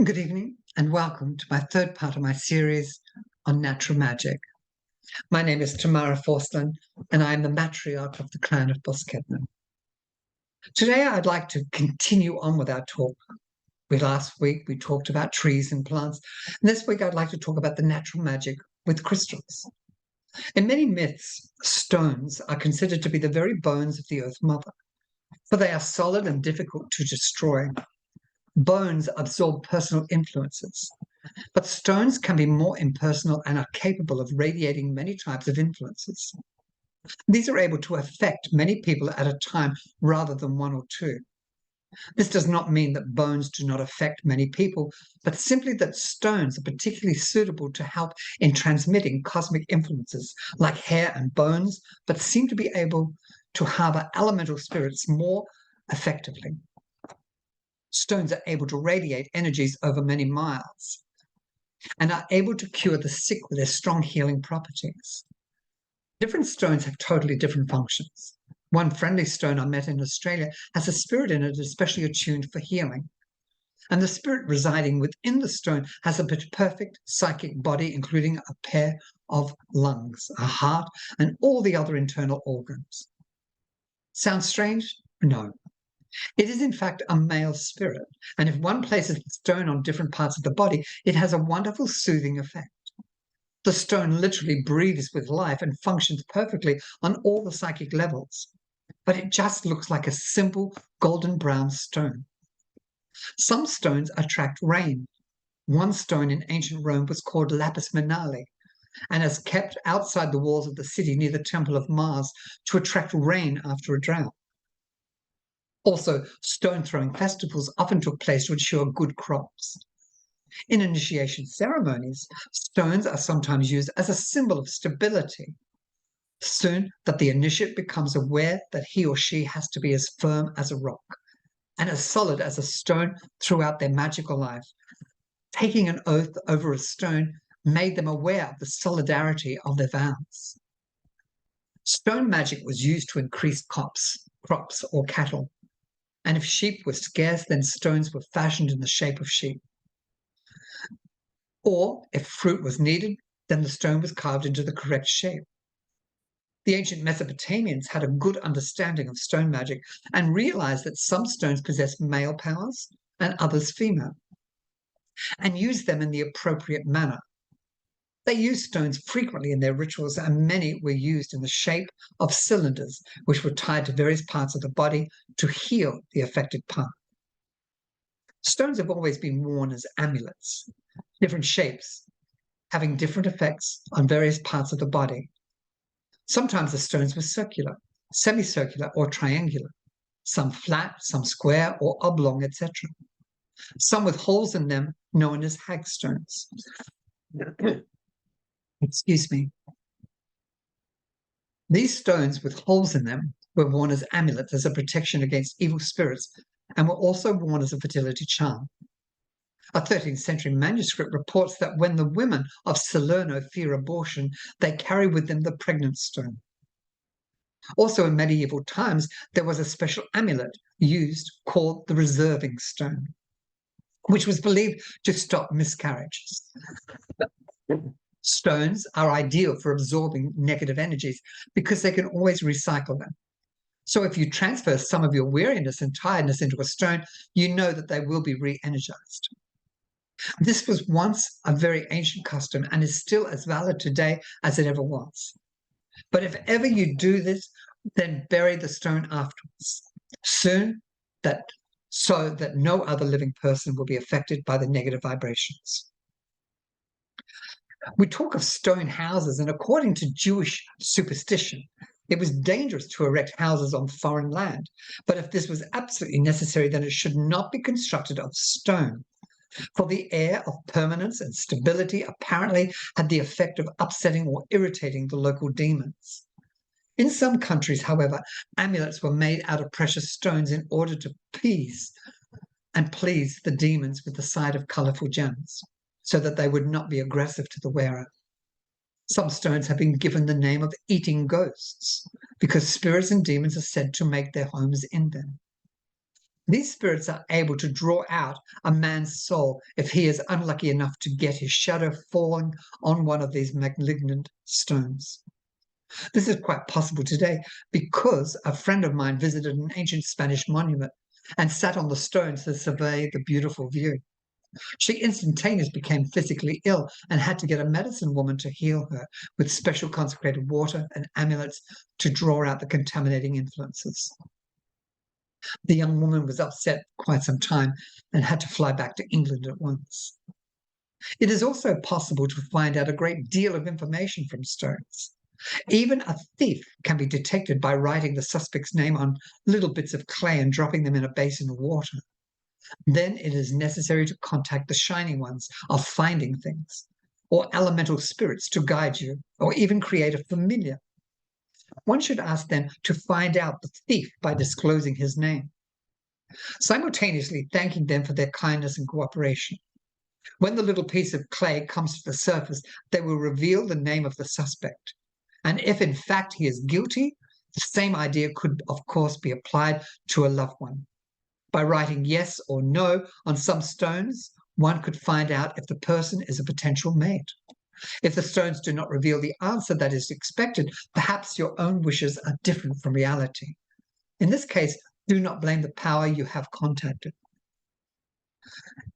Good evening and welcome to my third part of my series on natural magic. My name is Tamara Forslund and I am the matriarch of the clan of Bosketman. Today I'd like to continue on with our talk. Last week we talked about trees and plants, and this week I'd like to talk about the natural magic with crystals. In many myths, stones are considered to be the very bones of the Earth Mother, for they are solid and difficult to destroy. Bones absorb personal influences, but stones can be more impersonal and are capable of radiating many types of influences. These are able to affect many people at a time rather than one or two. This does not mean that bones do not affect many people, but simply that stones are particularly suitable to help in transmitting cosmic influences like hair and bones, but seem to be able to harbor elemental spirits more effectively. Stones are able to radiate energies over many miles and are able to cure the sick with their strong healing properties. Different stones have totally different functions. One friendly stone I met in Australia has a spirit in it especially attuned for healing. And the spirit residing within the stone has a perfect psychic body, including a pair of lungs, a heart, and all the other internal organs. Sounds strange? No. It is in fact a male spirit, and if one places the stone on different parts of the body, it has a wonderful soothing effect. The stone literally breathes with life and functions perfectly on all the psychic levels, but it just looks like a simple golden brown stone. Some stones attract rain. One stone in ancient Rome was called lapis lazuli and is kept outside the walls of the city near the Temple of Mars to attract rain after a drought. Also, stone-throwing festivals often took place to ensure good crops. In initiation ceremonies, stones are sometimes used as a symbol of stability. Soon that the initiate becomes aware that he or she has to be as firm as a rock and as solid as a stone throughout their magical life. Taking an oath over a stone made them aware of the solidarity of their vows. Stone magic was used to increase crops or cattle. And if sheep were scarce, then stones were fashioned in the shape of sheep. Or if fruit was needed, then the stone was carved into the correct shape. The ancient Mesopotamians had a good understanding of stone magic and realized that some stones possessed male powers and others female, and used them in the appropriate manner. They used stones frequently in their rituals, and many were used in the shape of cylinders, which were tied to various parts of the body to heal the affected part. Stones have always been worn as amulets, different shapes, having different effects on various parts of the body. Sometimes the stones were circular, semicircular, or triangular, some flat, some square or oblong, etc. Some with holes in them known as hagstones. Excuse me. These stones with holes in them were worn as amulets as a protection against evil spirits and were also worn as a fertility charm. A 13th century manuscript reports that when the women of Salerno fear abortion, they carry with them the pregnant stone. Also in medieval times, there was a special amulet used called the reserving stone, which was believed to stop miscarriages. Stones are ideal for absorbing negative energies because they can always recycle them. So if you transfer some of your weariness and tiredness into a stone, you know that they will be re-energized. This was once a very ancient custom and is still as valid today as it ever was. But if ever you do this, then bury the stone afterwards, soon, so that no other living person will be affected by the negative vibrations. We talk of stone houses, and according to Jewish superstition, it was dangerous to erect houses on foreign land. But if this was absolutely necessary, then it should not be constructed of stone. For the air of permanence and stability apparently had the effect of upsetting or irritating the local demons. In some countries, however, amulets were made out of precious stones in order to please the demons with the sight of colorful gems, so that they would not be aggressive to the wearer. Some stones have been given the name of eating ghosts because spirits and demons are said to make their homes in them. These spirits are able to draw out a man's soul if he is unlucky enough to get his shadow falling on one of these malignant stones. This is quite possible today because a friend of mine visited an ancient Spanish monument and sat on the stones to survey the beautiful view. She instantaneously became physically ill and had to get a medicine woman to heal her with special consecrated water and amulets to draw out the contaminating influences. The young woman was upset for quite some time and had to fly back to England at once. It is also possible to find out a great deal of information from stones. Even a thief can be detected by writing the suspect's name on little bits of clay and dropping them in a basin of water. Then it is necessary to contact the shining ones of finding things, or elemental spirits to guide you, or even create a familiar. One should ask them to find out the thief by disclosing his name, simultaneously thanking them for their kindness and cooperation. When the little piece of clay comes to the surface, they will reveal the name of the suspect. And if in fact he is guilty, the same idea could, of course, be applied to a loved one. By writing yes or no on some stones, one could find out if the person is a potential mate. If the stones do not reveal the answer that is expected, perhaps your own wishes are different from reality. In this case, do not blame the power you have contacted.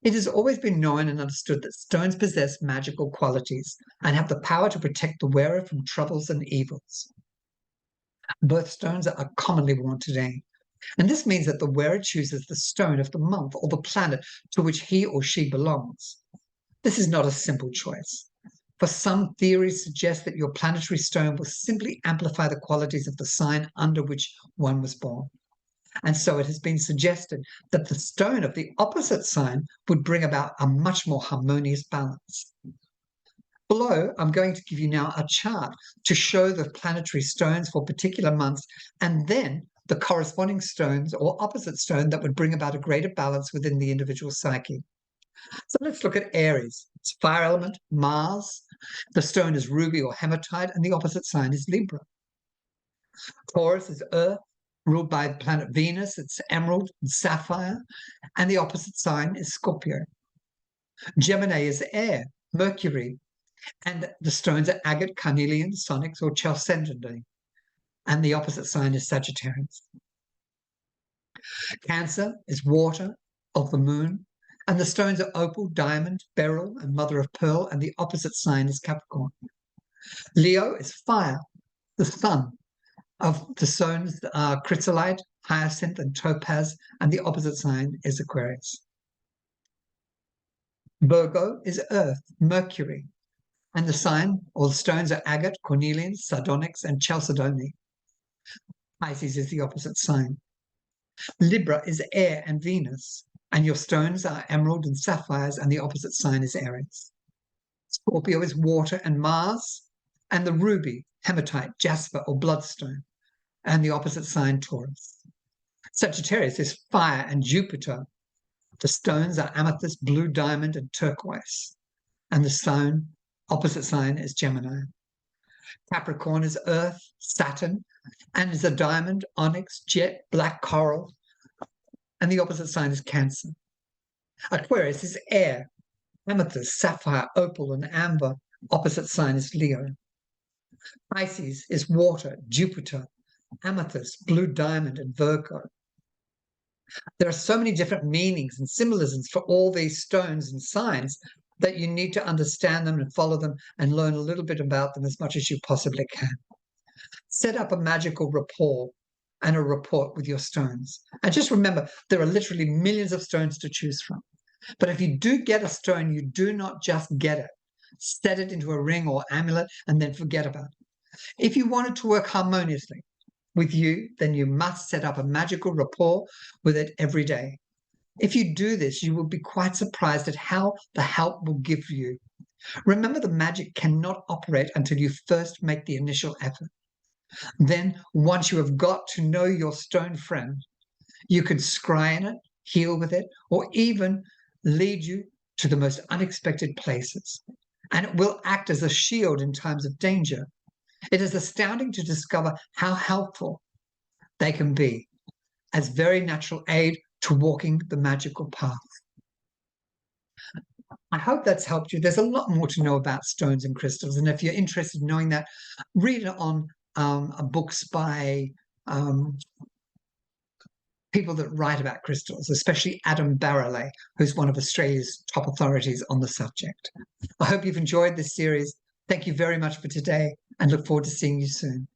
It has always been known and understood that stones possess magical qualities and have the power to protect the wearer from troubles and evils. Birthstones are commonly worn today, and this means that the wearer chooses the stone of the month or the planet to which he or she belongs. This is not a simple choice. For some theories suggest that your planetary stone will simply amplify the qualities of the sign under which one was born. And so it has been suggested that the stone of the opposite sign would bring about a much more harmonious balance. Below, I'm going to give you now a chart to show the planetary stones for particular months and then the corresponding stones or opposite stone that would bring about a greater balance within the individual psyche. So let's look at Aries. It's fire element, Mars. The stone is ruby or hematite, and the opposite sign is Libra. Taurus is earth, ruled by the planet Venus. It's emerald and sapphire, and the opposite sign is Scorpio. Gemini is air, Mercury, and the stones are agate, carnelian, sonyx, or chalcedony, and the opposite sign is Sagittarius. Cancer is water, of the moon, and the stones are opal, diamond, beryl, and mother of pearl, and the opposite sign is Capricorn. Leo is fire, the sun. Of the stones are chrysolite, hyacinth, and topaz, and the opposite sign is Aquarius. Virgo is earth, Mercury, and the sign or the stones are agate, cornelian, sardonyx, and chalcedony. Pisces is the opposite sign. Libra is air and Venus, and your stones are emerald and sapphires, and the opposite sign is Aries. Scorpio is water and Mars, and the ruby, hematite, jasper, or bloodstone, and the opposite sign, Taurus. Sagittarius is fire and Jupiter. The stones are amethyst, blue diamond, and turquoise, and the opposite sign is Gemini. Capricorn is earth, Saturn, and is a diamond, onyx, jet, black coral, and the opposite sign is Cancer. Aquarius is air, amethyst, sapphire, opal, and amber. Opposite sign is Leo. Pisces is water, Jupiter, amethyst, blue diamond, and Virgo. There are so many different meanings and symbolisms for all these stones and signs that you need to understand them and follow them and learn a little bit about them as much as you possibly can. Set up a magical rapport and a report with your stones. And just remember, there are literally millions of stones to choose from. But if you do get a stone, you do not just get it. Set it into a ring or amulet and then forget about it. If you want it to work harmoniously with you, then you must set up a magical rapport with it every day. If you do this, you will be quite surprised at how the help will give you. Remember, the magic cannot operate until you first make the initial effort. Then, once you have got to know your stone friend, you can scry in it, heal with it, or even lead you to the most unexpected places. And it will act as a shield in times of danger. It is astounding to discover how helpful they can be as very natural aid to walking the magical path. I hope that's helped you. There's a lot more to know about stones and crystals, and if you're interested in knowing that, read it on books by people that write about crystals, especially Adam Barrelay, who's one of Australia's top authorities on the subject. I hope you've enjoyed this series. Thank you very much for today, and look forward to seeing you soon.